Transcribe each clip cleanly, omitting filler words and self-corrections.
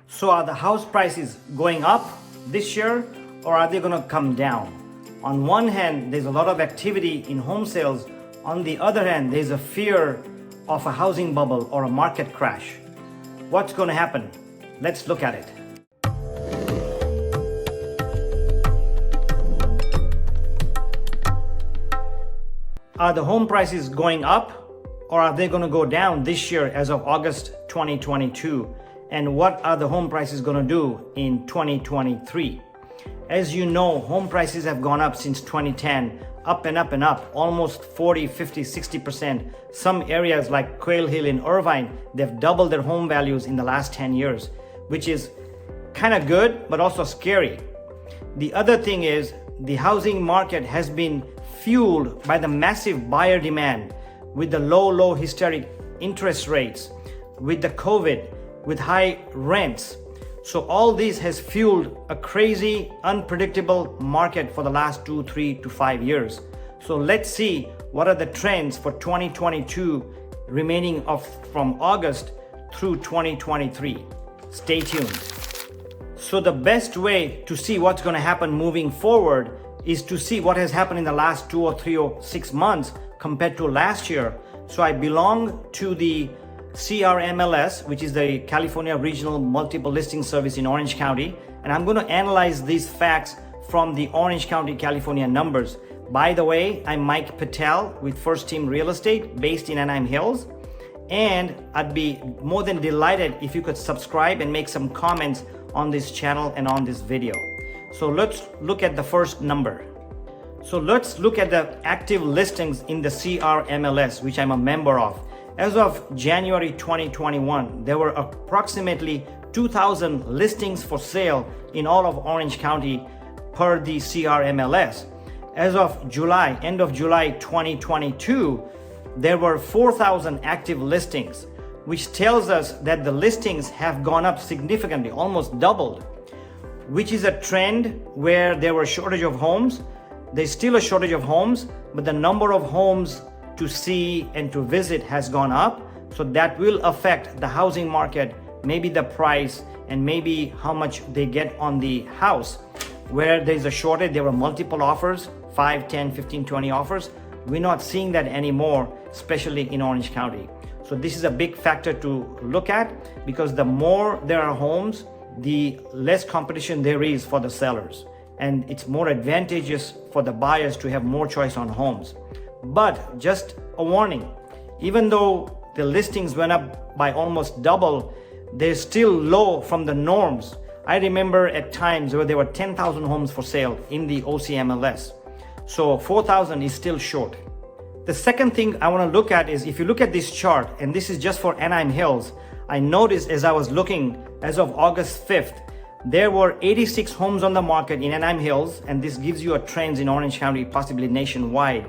So are the house prices going up this year or are they going to come down? On one hand, there's a lot of activity in home sales. On the other hand, there's a fear of a housing bubble or a market crash. What's going to happen? Let's look at it. Are the home prices going up or are they going to go down this year as of August 2022? And what are the home prices going to do in 2023? As you know, home prices have gone up since 2010, up and up and up, almost 40, 50, 60%. Some areas like Quail Hill in Irvine, they've doubled their home values in the last 10 years, which is kind of good, but also scary. The other thing is the housing market has been fueled by the massive buyer demand with the low historic interest rates, with the COVID, with high rents. So all this has fueled a crazy, unpredictable market for the last 2, 3 to 5 years. So let's see what are the trends for 2022 remaining from August through 2023. Stay tuned. So the best way to see what's going to happen moving forward is to see what has happened in the last 2 or 3 or 6 months compared to last year. So I belong to the CRMLS, which is the California Regional Multiple Listing Service in Orange County. And I'm going to analyze these facts from the Orange County, California numbers. By the way, I'm Mike Patel with First Team Real Estate based in Anaheim Hills. And I'd be more than delighted if you could subscribe and make some comments on this channel and on this video. So let's look at the first number. So let's look at the active listings in the CRMLS, which I'm a member of. As of January 2021, there were approximately 2,000 listings for sale in all of Orange County per the CRMLS. As of July, end of July 2022, there were 4,000 active listings, which tells us that the listings have gone up significantly, almost doubled, which is a trend where there were a shortage of homes. There's still a shortage of homes, but the number of homes to see and to visit has gone up. So that will affect the housing market, maybe the price and maybe how much they get on the house. Where there's a shortage, there were multiple offers, 5, 10, 15, 20 offers. We're not seeing that anymore, especially in Orange County. So this is a big factor to look at because the more there are homes, the less competition there is for the sellers. And it's more advantageous for the buyers to have more choice on homes. But just a warning, even though the listings went up by almost double, they're still low from the norms. I remember at times where there were 10,000 homes for sale in the OCMLS. So 4,000 is still short. The second thing I want to look at is if you look at this chart, and this is just for Anaheim Hills, I noticed as I was looking as of August 5th, there were 86 homes on the market in Anaheim Hills, and this gives you a trend in Orange County, possibly nationwide.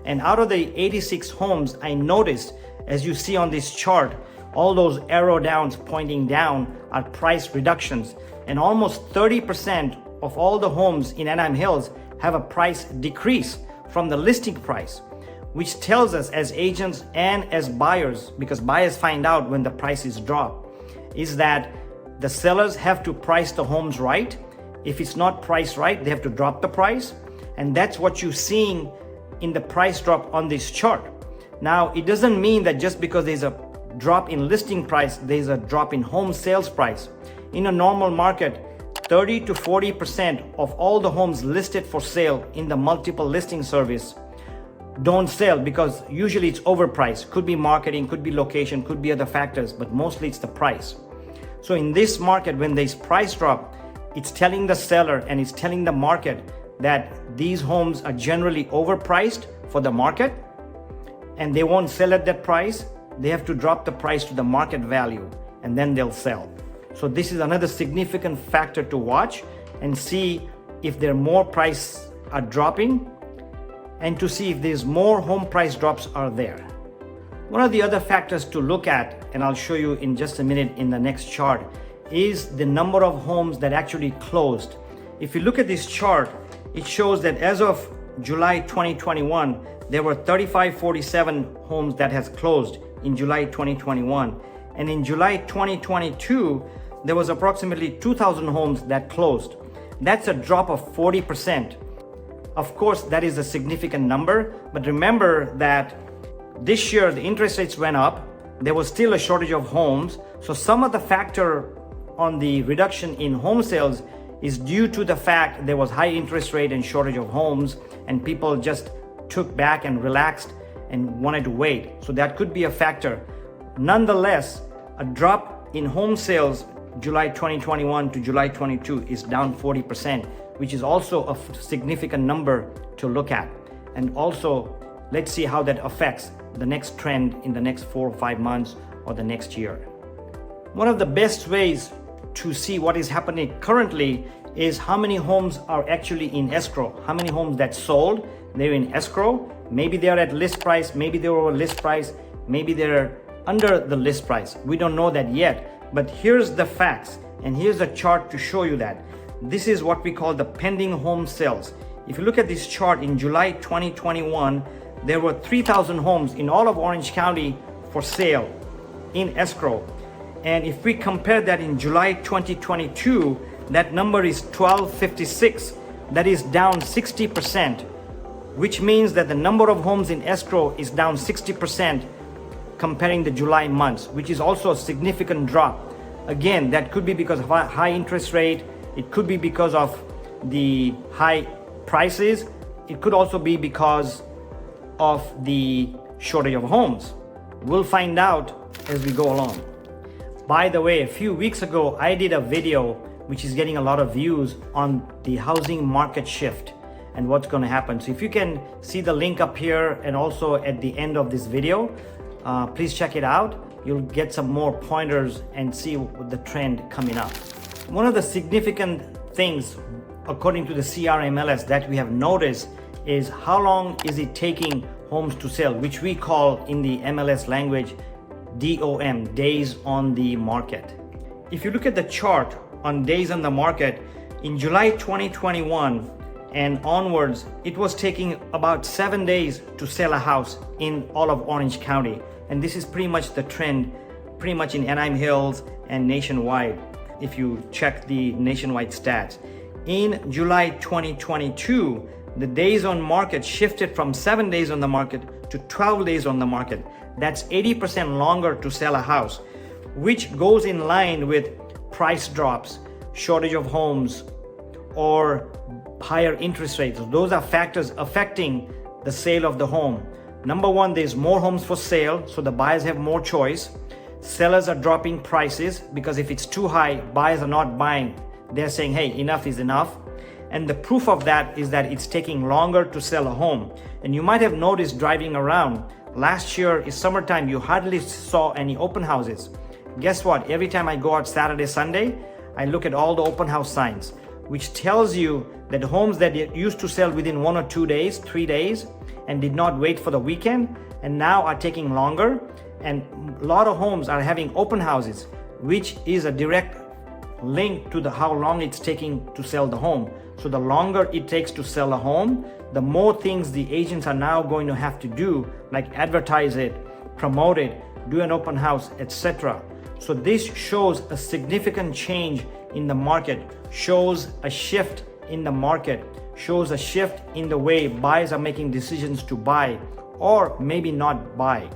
And out of the 86 homes, I noticed, as you see on this chart, all those arrow downs pointing down are price reductions. And almost 30% of all the homes in Anaheim Hills have a price decrease from the listing price, which tells us as agents and as buyers, because buyers find out when the prices drop, is that the sellers have to price the homes right. If it's not priced right, they have to drop the price. And that's what you're seeing in the price drop on this chart. Now, it doesn't mean that just because there's a drop in listing price, there's a drop in home sales price. In a normal market, 30 to 40% of all the homes listed for sale in the multiple listing service don't sell because usually it's overpriced. Could be marketing, could be location, could be other factors, but mostly it's the price. So in this market, when there's price drop, it's telling the seller and it's telling the market that these homes are generally overpriced for the market and they won't sell at that price. They have to drop the price to the market value and then they'll sell. So this is another significant factor to watch and see if there are more prices are dropping and to see if there's more home price drops are there. One of the other factors to look at, and I'll show you in just a minute in the next chart, is the number of homes that actually closed. If you look at this chart, it shows that as of July 2021, there were 3,547 homes that has closed in July 2021. And in July 2022, there was approximately 2,000 homes that closed. That's a drop of 40%. Of course, that is a significant number, but remember that this year the interest rates went up. There was still a shortage of homes. So some of the factor on the reduction in home sales is due to the fact there was high interest rate and shortage of homes, and people just took back and relaxed and wanted to wait. So that could be a factor. Nonetheless, a drop in home sales July 2021 to July 22 is down 40%, which is also a significant number to look at. And also, let's see how that affects the next trend in the next 4 or 5 months or the next year. One of the best ways to see what is happening currently is how many homes are actually in escrow. How many homes that sold, they're in escrow. Maybe they're at list price, maybe they're over list price, maybe they're under the list price. We don't know that yet, but here's the facts, and here's a chart to show you that. This is what we call the pending home sales. If you look at this chart, in July 2021, there were 3,000 homes in all of Orange County for sale in escrow. And if we compare that in July 2022, that number is 1,256. That is down 60%, which means that the number of homes in escrow is down 60% comparing the July months, which is also a significant drop. Again, that could be because of high interest rate. It could be because of the high prices. It could also be because of the shortage of homes. We'll find out as we go along. By the way, a few weeks ago, I did a video which is getting a lot of views on the housing market shift and what's going to happen. So if you can see the link up here and also at the end of this video, please check it out. You'll get some more pointers and see the trend coming up. One of the significant things, according to the CRMLS, that we have noticed is how long is it taking homes to sell, which we call in the MLS language DOM, days on the market. If you look at the chart on days on the market, in July 2021 and onwards, it was taking about 7 days to sell a house in all of Orange County. And this is pretty much the trend, pretty much in Anaheim HIlls and nationwide, if you check the nationwide stats. In July 2022, the days on market shifted from 7 days on the market to 12 days on the market. That's 80% longer to sell a house, which goes in line with price drops, shortage of homes, or higher interest rates. Those are factors affecting the sale of the home. Number one, there's more homes for sale, so the buyers have more choice. Sellers are dropping prices because if it's too high, buyers are not buying. They're saying, hey, enough is enough. And the proof of that is that it's taking longer to sell a home. And you might have noticed driving around, last year is summertime, you hardly saw any open houses. Guess what? Every time I go out Saturday, Sunday, I look at all the open house signs, which tells you that homes that used to sell within 1 or 2 days, 3 days, and did not wait for the weekend, and now are taking longer. And a lot of homes are having open houses, which is a direct link to how long it's taking to sell the home. So the longer it takes to sell a home, the more things the agents are now going to have to do, like advertise it, promote it, do an open house, etc. So this shows a significant change in the market, shows a shift in the market, shows a shift in the way buyers are making decisions to buy or maybe not buy.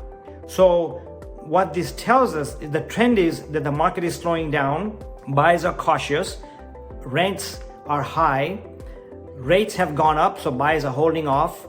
So what this tells us is the trend is that the market is slowing down, buyers are cautious, rents are high, rates have gone up, so buyers are holding off.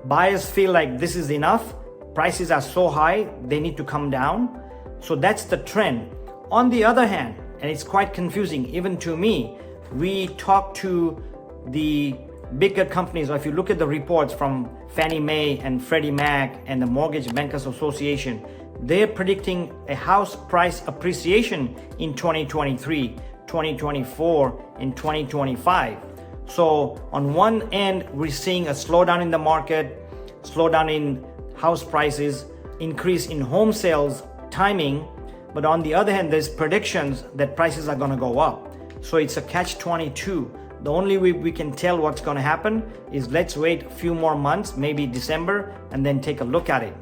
Buyers feel like this is enough, prices are so high, they need to come down. So that's the trend. On the other hand, and it's quite confusing even to me, we talk to the bigger companies, or if you look at the reports from Fannie Mae and Freddie Mac and the Mortgage Bankers Association, they're predicting a house price appreciation in 2023, 2024, and 2025. So on one end, we're seeing a slowdown in the market, slowdown in house prices, increase in home sales timing, but on the other hand, there's predictions that prices are going to go up. So it's a catch-22. The only way we can tell what's going to happen is let's wait a few more months, maybe December, and then take a look at it.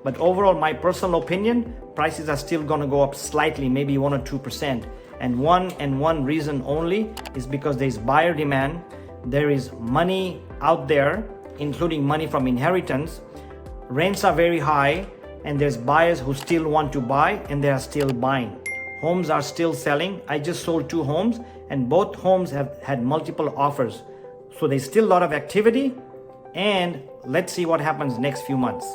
But overall, my personal opinion, prices are still going to go up slightly, maybe 1 or 2%. And one reason only is because there is buyer demand. There is money out there, including money from inheritance. Rents are very high, and there's buyers who still want to buy, and they are still buying. Homes are still selling. I just sold 2 homes, and both homes have had multiple offers. So there's still a lot of activity, and let's see what happens next few months.